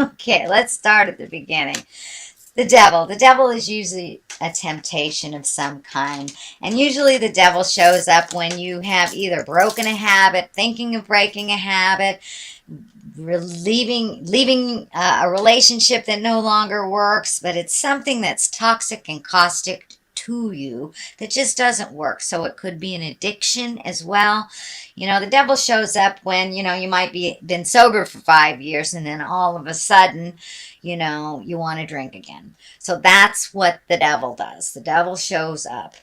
Okay, let's start at the beginning. The devil. The devil is usually a temptation of some kind. And usually the devil shows up when you have either broken a habit, thinking of breaking a habit, leaving a relationship that no longer works, but it's something that's toxic and caustic to you that just doesn't work. So it could be an addiction as well. You know, the devil shows up when, you know, you might be been sober for 5 years and then all of a sudden, you know, you want to drink again. So that's what the devil does. The devil shows up.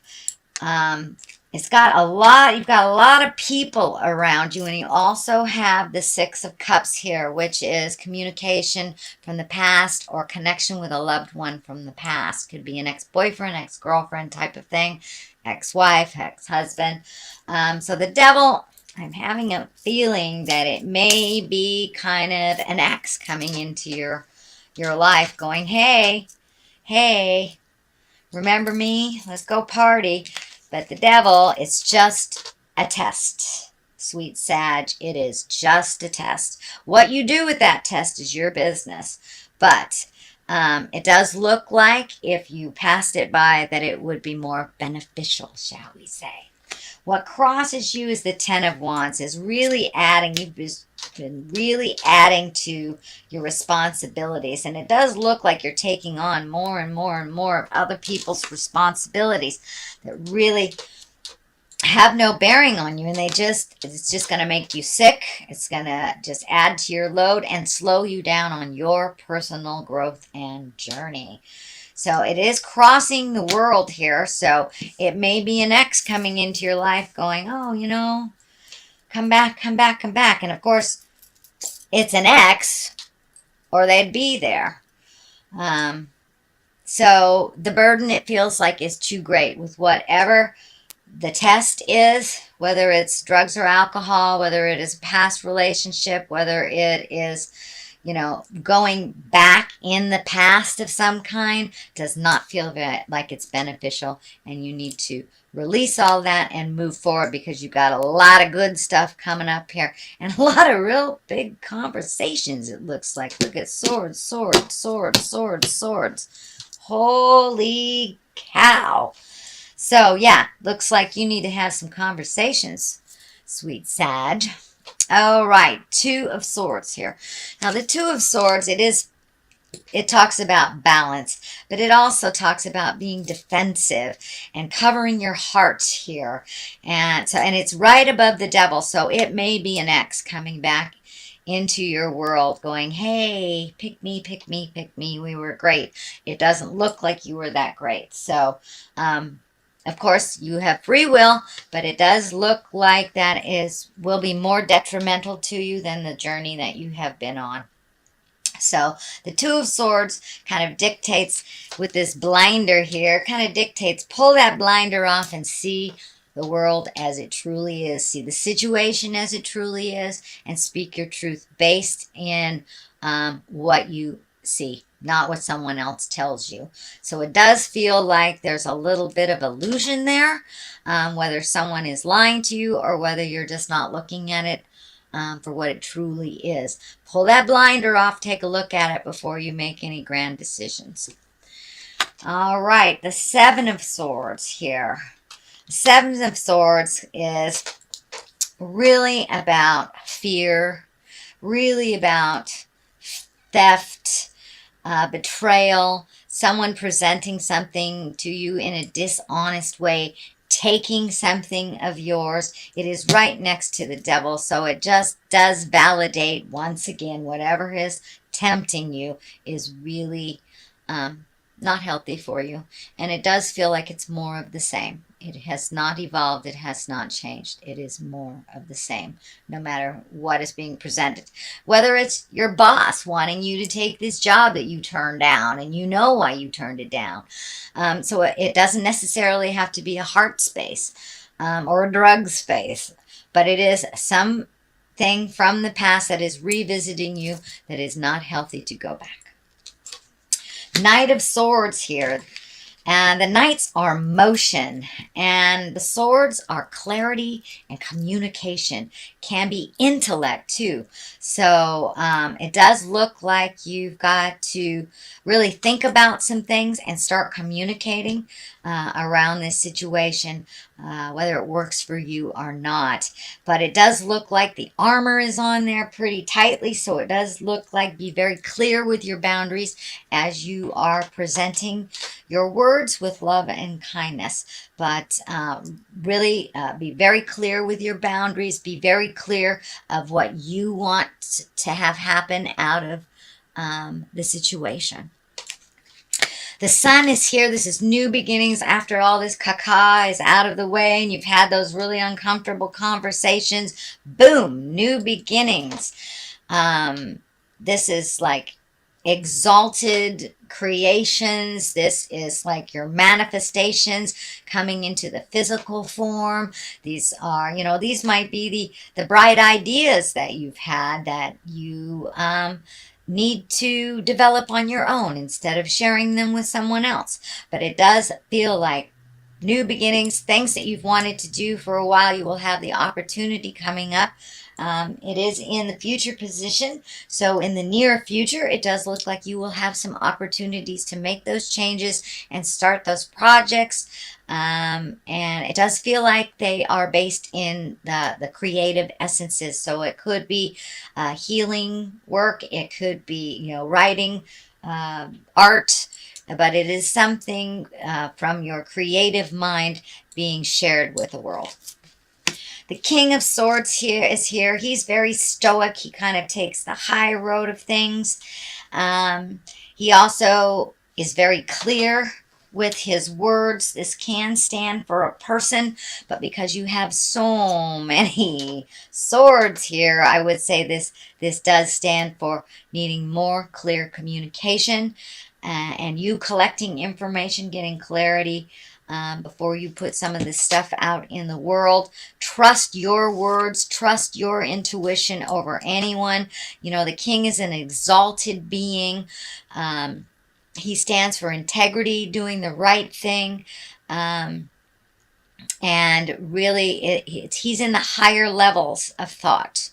Um, it's got a lot, you've got a lot of people around you, and you also have the Six of Cups here, which is communication from the past or connection with a loved one from the past. Could be an ex-boyfriend, ex-girlfriend type of thing, ex-wife, ex-husband. So the devil, I'm having a feeling that it may be kind of an ex coming into your life going, hey, remember me? Let's go party. But the devil, it's just a test. Sweet Sag, it is just a test. What you do with that test is your business. But it does look like if you passed it by that it would be more beneficial, shall we say. What crosses you is the Ten of Wands, is really adding, you've been really adding to your responsibilities. And it does look like you're taking on more and more and more of other people's responsibilities that really have no bearing on you. And it's just going to make you sick. It's going to just add to your load and slow you down on your personal growth and journey. So it is crossing the world here. So it may be an ex coming into your life going, oh, you know, come back, come back, come back. And of course, it's an ex or they'd be there. So the burden, it feels like, is too great with whatever the test is, whether it's drugs or alcohol, whether it is a past relationship, whether it is, you know, going back in the past of some kind, does not feel like it's beneficial, and you need to release all that and move forward because you've got a lot of good stuff coming up here and a lot of real big conversations, it looks like. Look at swords, swords, swords, swords, swords. Holy cow. So yeah, looks like you need to have some conversations, sweet Sag. All right, Two of Swords here. Now the Two of Swords, it talks about balance, but it also talks about being defensive and covering your heart here. And it's right above the devil, so it may be an ex coming back into your world going, hey, pick me, pick me, pick me. We were great. It doesn't look like you were that great. So, of course, you have free will, but it does look like that will be more detrimental to you than the journey that you have been on. So the Two of Swords kind of dictates, with this blinder here, kind of dictates, pull that blinder off and see the world as it truly is. See the situation as it truly is and speak your truth based in what you see, not what someone else tells you. So it does feel like there's a little bit of illusion there, whether someone is lying to you or whether you're just not looking at it for what it truly is. Pull that blinder off, take a look at it before you make any grand decisions. All right, the Seven of Swords here. The Seven of Swords is really about fear, really about theft, betrayal, someone presenting something to you in a dishonest way, taking something of yours. It is right next to the devil, so it just does validate once again whatever is tempting you is really not healthy for you. And it does feel like it's more of the same. It has not evolved. It has not changed. It is more of the same, no matter what is being presented. Whether it's your boss wanting you to take this job that you turned down, and you know why you turned it down. So it doesn't necessarily have to be a heart space or a drug space, but it is something from the past that is revisiting you that is not healthy to go back. Knight of Swords here. And the knights are motion, and the swords are clarity and communication. Can be intellect too. So it does look like you've got to really think about some things and start communicating around this situation, whether it works for you or not. But it does look like the armor is on there pretty tightly, so it does look like be very clear with your boundaries as you are presenting your words with love and kindness. But really be very clear with your boundaries. Be very clear of what you want to have happen out of the situation. The sun is here. This is new beginnings after all this caca is out of the way and you've had those really uncomfortable conversations. Boom, new beginnings. This is like exalted creations. This is like your manifestations coming into the physical form. These are, these might be the bright ideas that you've had that you need to develop on your own instead of sharing them with someone else. But it does feel like new beginnings, things that you've wanted to do for a while. You will have the opportunity coming up. It is in the future position. So in the near future, it does look like you will have some opportunities to make those changes and start those projects. And it does feel like they are based in the creative essences. So it could be healing work. It could be, writing, art, but it is something from your creative mind being shared with the world. The King of Swords here is here. He's very stoic. He kind of takes the high road of things. He also is very clear with his words. This can stand for a person, but because you have so many swords here, I would say this does stand for needing more clear communication and you collecting information, getting clarity before you put some of this stuff out in the world. Trust your words, trust your intuition over anyone. The king is an exalted being. He stands for integrity, doing the right thing. And really, he's in the higher levels of thought.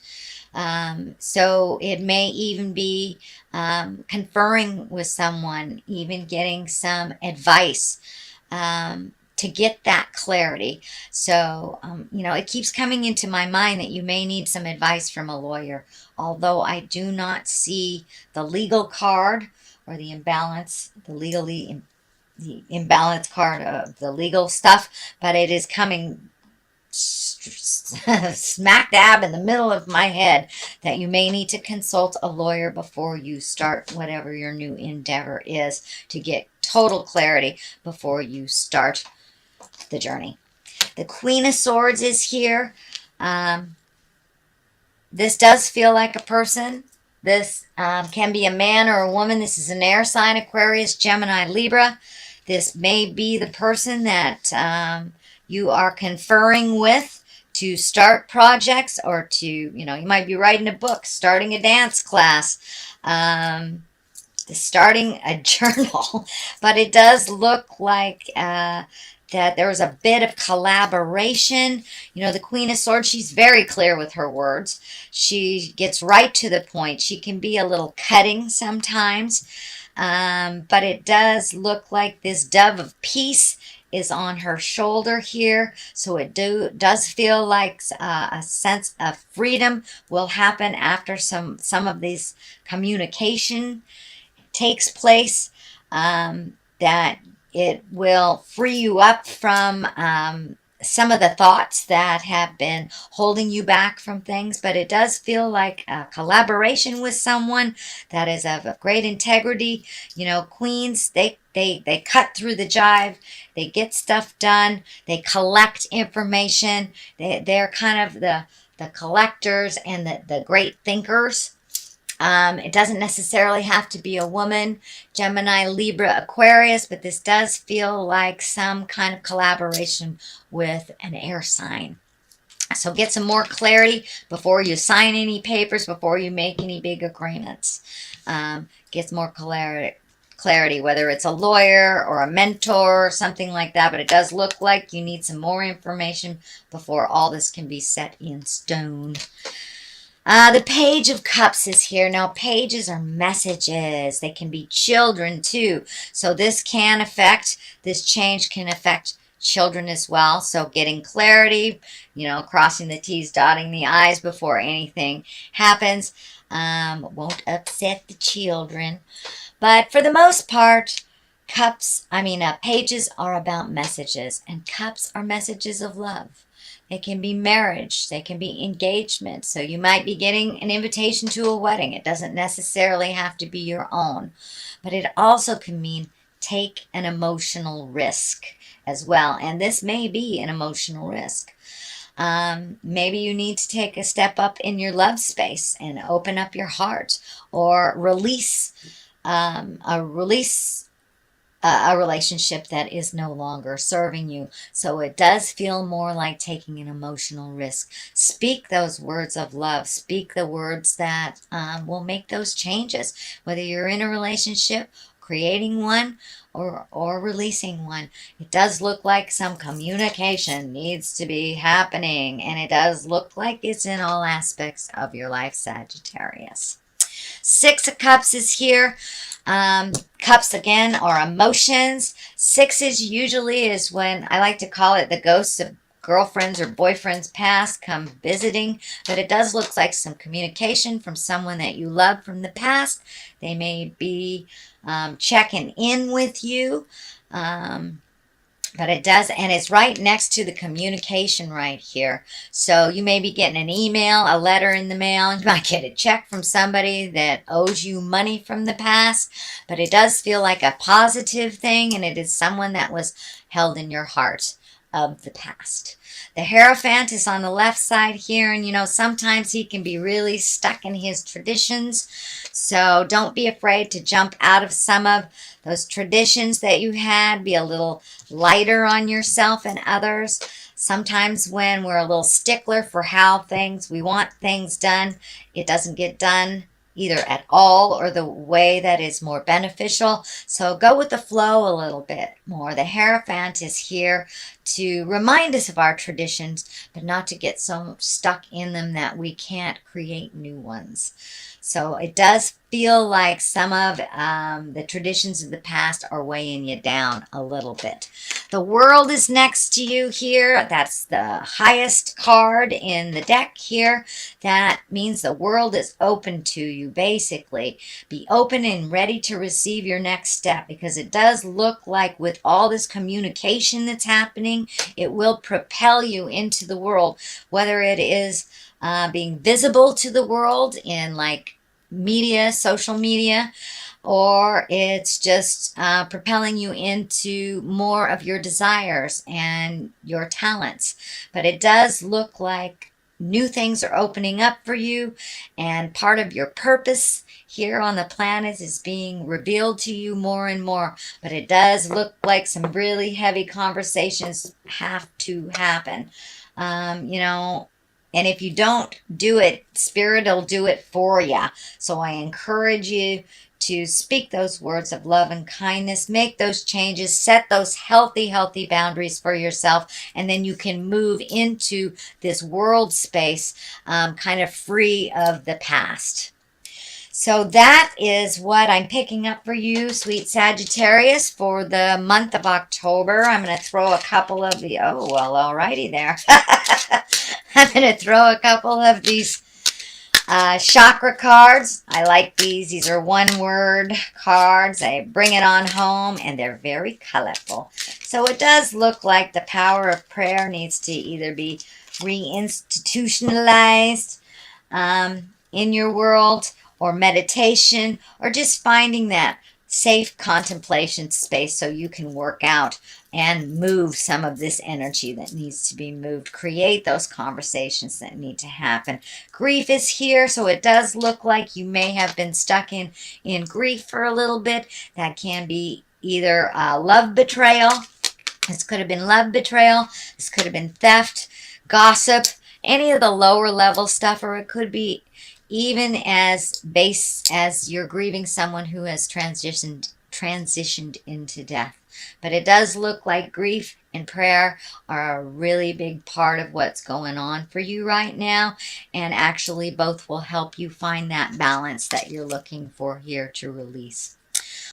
So it may even be conferring with someone, even getting some advice to get that clarity. So, it keeps coming into my mind that you may need some advice from a lawyer, although I do not see the legal card or the imbalance, the imbalance card of the legal stuff, but it is coming smack dab in the middle of my head that you may need to consult a lawyer before you start whatever your new endeavor is, to get total clarity before you start the journey. The Queen of Swords is here. This does feel like a person. This can be a man or a woman. This is an air sign: Aquarius, Gemini, Libra. This may be the person that you are conferring with to start projects, or to, you might be writing a book, starting a dance class, starting a journal. But it does look like that there was a bit of collaboration. The Queen of Swords, she's very clear with her words. She gets right to the point. She can be a little cutting sometimes. But it does look like this dove of peace is on her shoulder here. So it does feel like a sense of freedom will happen after some of these communication takes place, that it will free you up from some of the thoughts that have been holding you back from things. But it does feel like a collaboration with someone that is of great integrity. Queens, they cut through the jive. They get stuff done. They collect information. They're kind of the collectors and the great thinkers. It doesn't necessarily have to be a woman, Gemini, Libra, Aquarius, but this does feel like some kind of collaboration with an air sign. So get some more clarity before you sign any papers, before you make any big agreements. Get more clarity clarity, whether it's a lawyer or a mentor or something like that. But it does look like you need some more information before all this can be set in stone. The Page of Cups is here. Now, pages are messages. They can be children too. So this change can affect children as well. So getting clarity, crossing the T's, dotting the I's before anything happens won't upset the children. But for the most part, pages are about messages, and cups are messages of love. They can be marriage. They can be engagement. So you might be getting an invitation to a wedding. It doesn't necessarily have to be your own. But it also can mean take an emotional risk as well. And this may be an emotional risk. Maybe you need to take a step up in your love space and open up your heart, or release a relationship that is no longer serving you. So it does feel more like taking an emotional risk. Speak those words of love. Speak the words that will make those changes, whether you're in a relationship, creating one, or releasing one. It does look like some communication needs to be happening, and it does look like it's in all aspects of your life, Sagittarius. Six of Cups is here. Cups, again, are emotions. Sixes usually is when, I like to call it, the ghosts of girlfriends or boyfriends past come visiting. But it does look like some communication from someone that you loved from the past. They may be checking in with you. But it does, and it's right next to the communication right here. So you may be getting an email, a letter in the mail. You might get a check from somebody that owes you money from the past. But it does feel like a positive thing, and it is someone that was held in your heart of the past. The Hierophant is on the left side here, and sometimes he can be really stuck in his traditions. So don't be afraid to jump out of some of those traditions that you had. Be a little lighter on yourself and others. Sometimes when we're a little stickler for how we want things done, it doesn't get done either at all or the way that is more beneficial. So go with the flow a little bit more. The Hierophant is here to remind us of our traditions, but not to get so stuck in them that we can't create new ones. So it does feel like some of the traditions of the past are weighing you down a little bit. The World is next to you here. That's the highest card in the deck here. That means the world is open to you, basically. Be open and ready to receive your next step, because it does look like with all this communication that's happening, it will propel you into the world, whether it is being visible to the world in like media, social media, or it's just propelling you into more of your desires and your talents. But it does look like new things are opening up for you, and part of your purpose here on the planet is being revealed to you more and more. But it does look like some really heavy conversations have to happen. And if you don't do it, Spirit will do it for you. So I encourage you to speak those words of love and kindness, make those changes, set those healthy boundaries for yourself, and then you can move into this world space kind of free of the past. So that is what I'm picking up for you, sweet Sagittarius, for the month of October. I'm going to throw a couple of the, alrighty there. I'm going to throw a couple of these chakra cards. I like these. These are one-word cards. I bring it on home, and they're very colorful. So it does look like the power of prayer needs to either be reinstitutionalized in your world, or meditation, or just finding that safe contemplation space so you can work out and move some of this energy that needs to be moved. Create those conversations that need to happen. Grief is here, so it does look like you may have been stuck in grief for a little bit. That can be either love betrayal. This could have been love betrayal. This could have been theft, gossip, any of the lower level stuff, or it could be even as base as you're grieving someone who has transitioned transitioned into death. But it does look like grief and prayer are a really big part of what's going on for you right now. And actually, both will help you find that balance that you're looking for here to release.